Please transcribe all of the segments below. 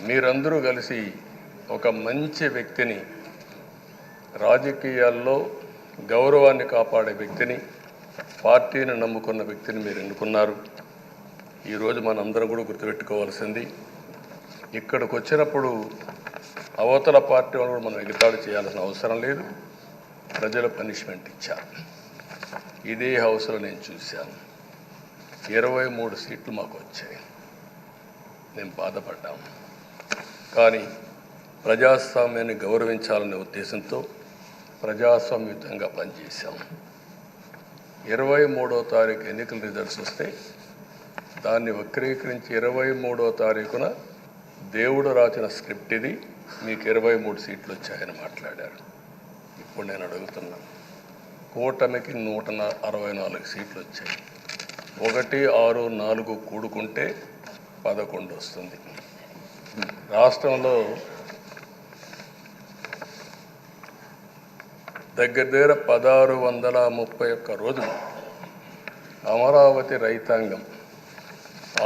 మీరందరూ కలిసి ఒక మంచి వ్యక్తిని, రాజకీయాల్లో గౌరవాన్ని కాపాడే వ్యక్తిని, పార్టీని నమ్ముకున్న వ్యక్తిని మీరు ఎన్నుకున్నారు. ఈరోజు మనందరం కూడా గుర్తుపెట్టుకోవాల్సింది, ఇక్కడికి వచ్చినప్పుడు అవతల పార్టీ వాళ్ళు కూడా మనం ఎగతాళి చేయాల్సిన అవసరం లేదు. ప్రజలు పనిష్మెంట్ ఇచ్చారు. ఇదే హౌస్లో నేను చూశాను. 23 సీట్లు మాకు వచ్చాయి. నేను బాధపడ్డాము. కానీ ప్రజాస్వామ్యాన్ని గౌరవించాలనే ఉద్దేశంతో ప్రజాస్వామ్యుతంగా పనిచేశాం. 23వ తారీఖు ఎన్నికల రిజల్ట్స్ వస్తే దాన్ని వక్రీకరించి 23వ తారీఖున దేవుడు రాసిన స్క్రిప్ట్ ఇది, మీకు 23 సీట్లు వచ్చాయని మాట్లాడారు. ఇప్పుడు నేను అడుగుతున్నాను, కూటమికి 164 సీట్లు వచ్చాయి. 1, 6, 4 కూడుకుంటే 11 వస్తుంది. రాష్ట్రంలో దగ్గర 1631 రోజులు అమరావతి రైతాంగం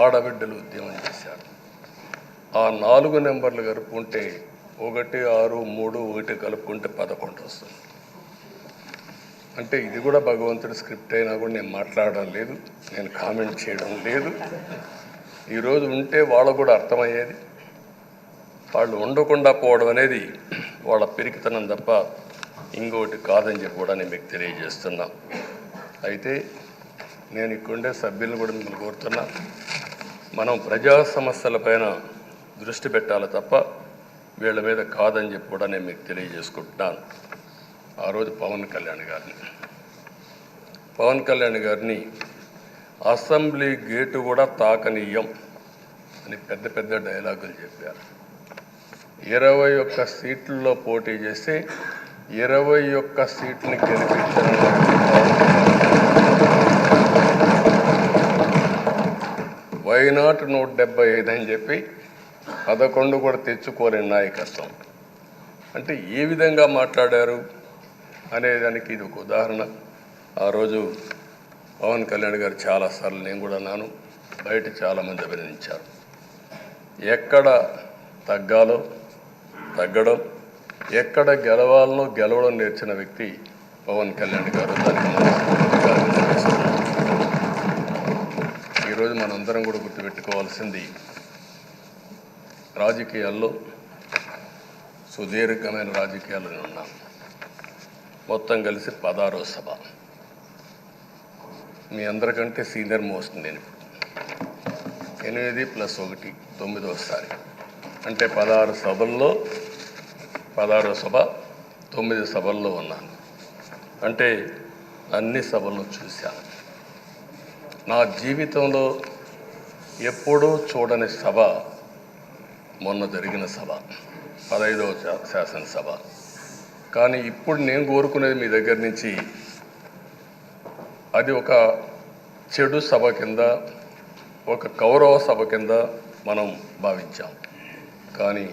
ఆడబిడ్డలు ఉద్యమం చేశారు. ఆ 4 నెంబర్లు కలుపుకుంటే 1, 6, 3, 1 కలుపుకుంటే 11 వస్తుంది. అంటే ఇది కూడా భగవంతుడి స్క్రిప్ట్ అయినా కూడా నేను మాట్లాడడం లేదు, నేను కామెంట్ చేయడం లేదు. ఈరోజు ఉంటే వాళ్ళకు కూడా అర్థమయ్యేది. వాళ్ళు ఉండకుండా పోవడం అనేది వాళ్ళ పిరికితనం తప్ప ఇంకోటి కాదని చెప్పి కూడా నేను మీకు తెలియజేస్తున్నా. అయితే నేను ఇక్కడుండే సభ్యులను కూడా మిమ్మల్ని కోరుతున్నా, మనం ప్రజా సమస్యలపైన దృష్టి పెట్టాలి తప్ప వీళ్ళ మీద కాదని చెప్పి కూడా నేను మీకు తెలియజేసుకుంటున్నాను. ఆ రోజు పవన్ కళ్యాణ్ గారిని అసెంబ్లీ గేటు కూడా తాకనీయం అని పెద్ద పెద్ద డైలాగులు చెప్పారు. 21 సీట్లలో పోటీ చేస్తే 21 సీట్ని గెలిపించడం వైనాట్ 175 అని చెప్పి 11 కూడా తెచ్చుకోలేని నాయకత్వం. అంటే ఏ విధంగా మాట్లాడారు అనేదానికి ఇది ఒక ఉదాహరణ. ఆ రోజు పవన్ కళ్యాణ్ గారు చాలాసార్లు, నేను కూడా అన్నాను, బయట చాలామంది అభినందించారు. ఎక్కడ తగ్గాలో తగ్గడం, ఎక్కడ గెలవాలనో గెలవడం నేర్చిన వ్యక్తి పవన్ కళ్యాణ్ గారు. దానికి ఈరోజు మనందరం కూడా గుర్తుపెట్టుకోవాల్సింది, రాజకీయాల్లో సుదీర్ఘమైన రాజకీయాల్లో ఉన్నాం. మొత్తం కలిసి 16వ సభ. మీ అందరికంటే సీనియర్ మోస్ట్ నేను. 8 + 1 9వసారి. అంటే 16 సభల్లో 16వ సభ 9 సభల్లో ఉన్నాను. అంటే అన్ని సభలను చూశాను. నా జీవితంలో ఎప్పుడూ చూడని సభ మొన్న జరిగిన సభ, 15వ శాసనసభ. కానీ ఇప్పుడు నేను కోరుకునేది మీ దగ్గర నుంచి, అది ఒక చెడు సభ కింద, ఒక కౌరవ సభ కింద మనం భావించాం. కానీ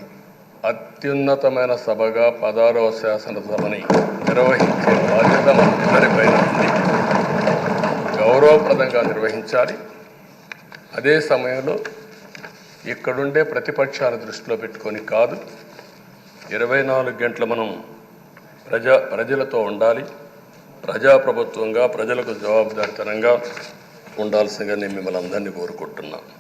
అత్యున్నతమైన సభగా 16వ శాసనసభని నిర్వహించే బాధ్యత మనందరిపైన ఉంది. గౌరవప్రదంగా నిర్వహించాలి. అదే సమయంలో ఇక్కడుండే ప్రతిపక్షాల దృష్టిలో పెట్టుకొని కాదు, 24 గంటలు మనం ప్రజలతో ఉండాలి. ప్రజాప్రభుత్వంగా ప్రజలకు జవాబుదారీతనంగా ఉండాల్సిందిగా నేను మిమ్మల్ని అందరినీ కోరుకుంటున్నాను.